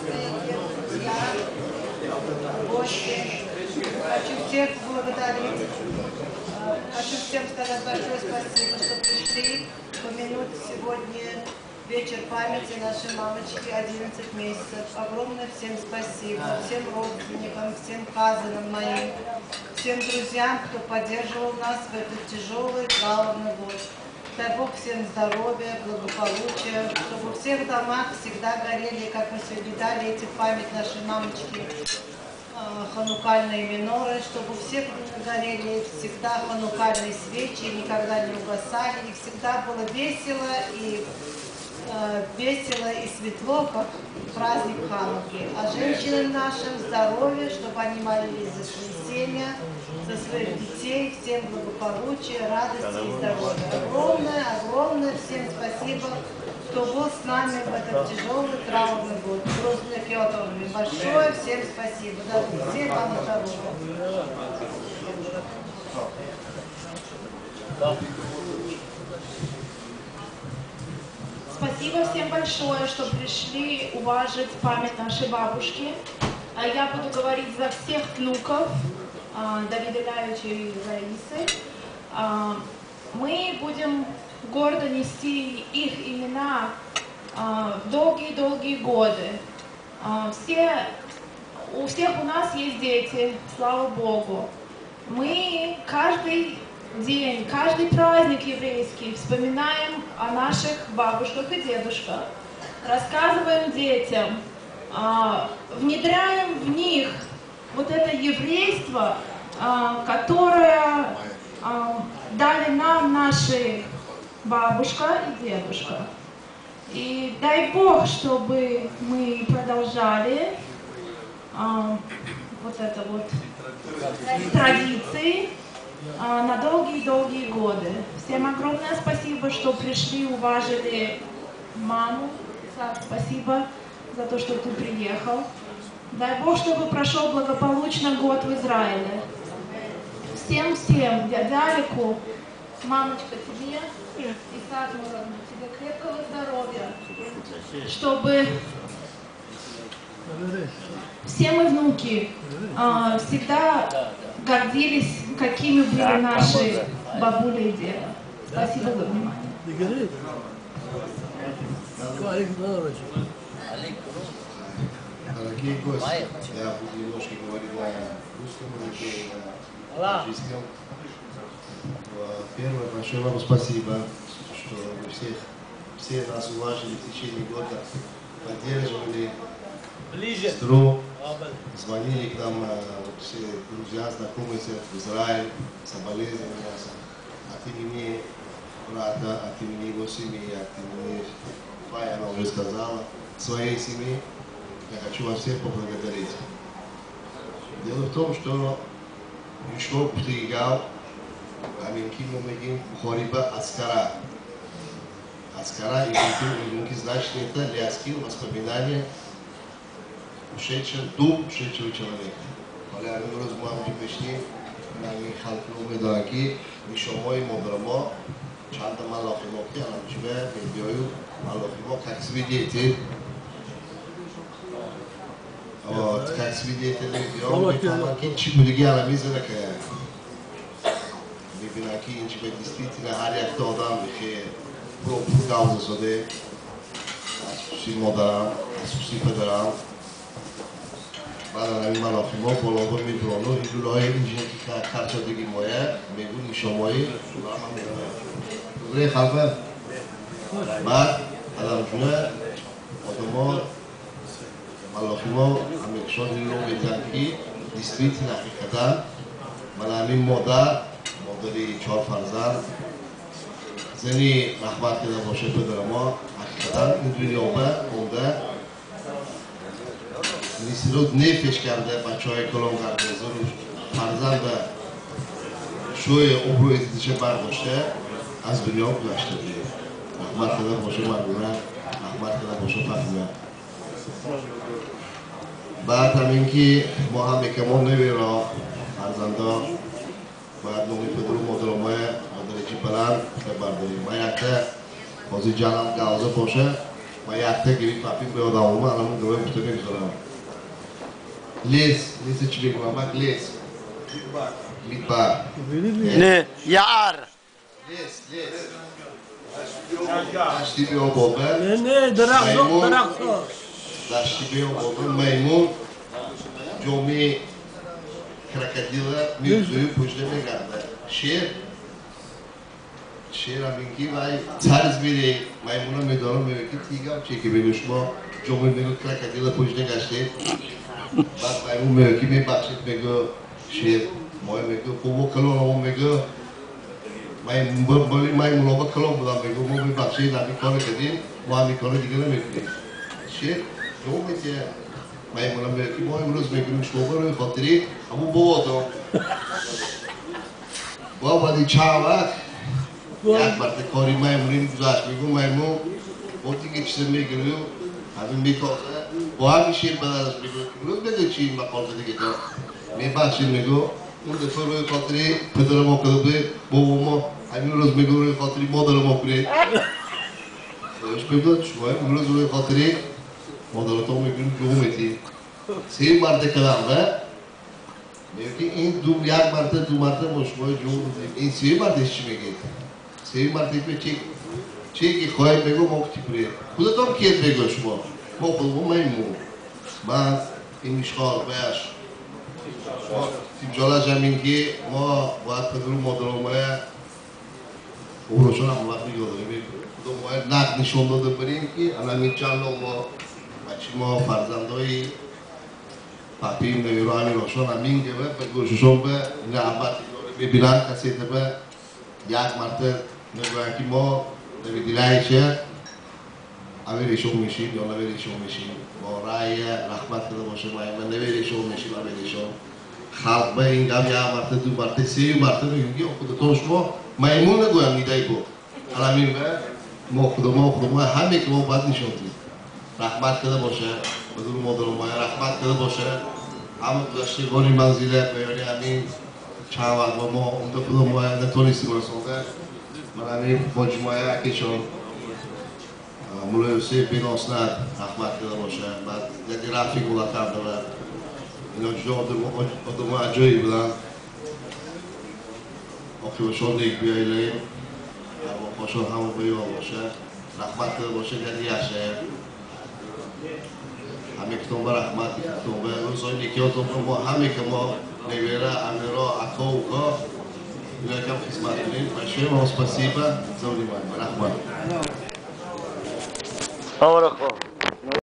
родственники, друзья, гости. Хочу всех благодарить. Хочу всем сказать большое спасибо, что пришли помянуть сегодня вечер памяти нашей мамочки, 11 месяцев. Огромное всем спасибо, всем родственникам, всем казанам моим, всем друзьям, кто поддерживал нас в этот тяжелый траурный год. Дай Бог всем здоровья, благополучия, чтобы во всех домах всегда горели, как мы сегодня дали эти память нашей мамочки, ханукальные миноры, чтобы у всех горели всегда ханукальные свечи, никогда не угасали, и всегда было весело и светло, как праздник Хануки. А женщинам нашим здоровья, чтобы они молились за свои семьи, за своих детей, всем благополучия, радости и здоровья. Огромное всем спасибо, кто был с нами в этот тяжелый траурный год. Большое всем спасибо. Да, всем вам здоровья. Спасибо всем большое, что пришли уважить память нашей бабушки. Я буду говорить за всех внуков Давида Ляевича и Раисы. Мы будем гордо нести их имена долгие-долгие годы. У всех у нас есть дети, слава Богу. Мы каждый день, каждый праздник еврейский вспоминаем о наших бабушках и дедушках, рассказываем детям, внедряем в них вот это еврейство, которое дали нам наши бабушка и дедушка. И дай Бог, чтобы мы продолжали вот это вот традиции на долгие-долгие годы. Всем огромное спасибо, что пришли, уважили маму. Спасибо за то, что ты приехал. Дай Бог, чтобы прошел благополучно год в Израиле. Всем, дядя Алику, мамочка, тебе, Исаак Муровна, тебе крепкого здоровья, чтобы все мы внуки всегда гордились, какими были наши бабули и деды. Спасибо за внимание. Дорогие гости, я буду немножко говорить на русском языке и на английском. Первое, большое вам спасибо, что вы все нас уважили в течение года, поддерживали сестру, звонили к нам все друзья, знакомые в Израиль, соболезнования от имени брата, от имени его семьи, от имени Фая, она уже сказала, своей семьи. Я хочу вас всех поблагодарить. Дело в том, что еще приезжал Аминкин Мумегин Хориба Аскара. Аскара и Мумки, значит, это ляскил воспоминания ушедшего человека. Моля, мы разумеем, пешни, нами халкнули дорогие, еще мой мудромо, чанда малахимо, кианамчве, медиою, малахимо, как свидетель. Вот, как свидетель, действительно, Ария Тодам, пропускал за суды, Симодарам, Сипадарам, Бадарами Малахимо, Полоба Мидрону, и Джулой, инженерки Карчадыги Моя, Мегун Ишомои, Добре, Халфа, Бад, Адам Джуна, Одомо, Малахимо, Амикшон, Лилоги Занки, действительно, Хикадан, Малами Мода, Модали Чорфарзан, Зени Рахмат Кеда Боше Педарамо, Хикадан, Индвилиоба, Онда, Нисирот нефеш карде бачаҳои калом карде зуруш фарзанда шӯи обрӯи дидиша бардошта аз дунё гузашта буд. Раҳмат када боша мардума, раҳмат када боша фаҳима. баъд ҳамин ки мо ҳам мекамон навиро фарзандо бояд номи педру модаромоя модаричи баланд бардорим. Ма якта ҳозир ҷанам гаъоза боша و یخته گیری پاپیم به آدم اومد الان دوباره پشت نمیذارم لیس چی بگم مک لیس میتبر نه یار لیس داشتی به بابا نه درخت داشتی به بابا میمون جومی کراکدیلا میوزوی پشت میگرده شیر هم اینکی وای ترز میره میمونا میدارم میگه که تیگم چی که بگوش ما جومی میگه کراکدیلا پشت نگشته بعد میمون میگه که میبخشید میگه شیر ما میگه خوبو کلون هم میگه میمون با کلون بودم میگه ما میبخشید همی کار کردیم ما همی کار دیگه نمیکنیم شیر جوم میتیه میمون میگه که ما امروز میگیم شما روی خاطری همون بابا بابا دی چند وقت یک مرد کاری میمونیم گذاشت میگم میمون وقتی که چیز میگیریم همین میکاسه با همین شیر بدرش میگم روز بگو چی این مقال دیگه تو میبخشید میگو اون دفعه روی خاطری پدر ما کده بابا ما همین روز میگو روی خاطری مادر ما کنید سوش میگو شما امروز روی خاطری مادر تو میگیم جو میتی سه مرد کلام میگه این یک مرد دو مرد مشمول جو این سه مردش چی میگه سه مردی به چی که خواهی بگو ما کی پره خودتون کیت بگو شما ما خودمون میمون من این میشخار باش تیم جالا زمین که ما باید پدر مادرامه اوروشون هم وقت میگذاریم دو ماه نقد نشون داده بریم که الان این چند ما بچه ما فرزندای پاپیم نمیرو همین روشون همین که به گوششون به نعمت ببینن کسی به یک مرتبه نگویم که ما نمیدیلایشه اولیشون میشیم یا نویلیشون میشیم با رای رحمت کرده باشه من نویلیشون میشیم اولیشون خلق به این گم یک مرتبه دو مرتبه سه مرتبه میگی خودتون شما میمون نگویم نیدایی بود همین به ما خودمون همه که ما باید نشون دیم رحمت کرده باشه بدون مادر ما رحمت کرده باشه همون داشتگانی منزله بیانی همین چند وقت ما اون دفعه ما نتونستیم رسونده من همین مجموعه اکیشون مولوی حسین بین آسند رحمت کرده باشه بعد یکی رفیق بوده کرده و اینا جدا آدم عجایی بودن آخی باشون دیگه بیایلیم با خوشون همون بیان باشه رحمت کرده باشه یکی یشه همه کتون به رحمت کتون به روزهای نیکیاتون ما همه که ما نویره امیرا اکا و کا اینا کم خدمت کنیم большое вам спасибо за внимание رحمت آمرا خواه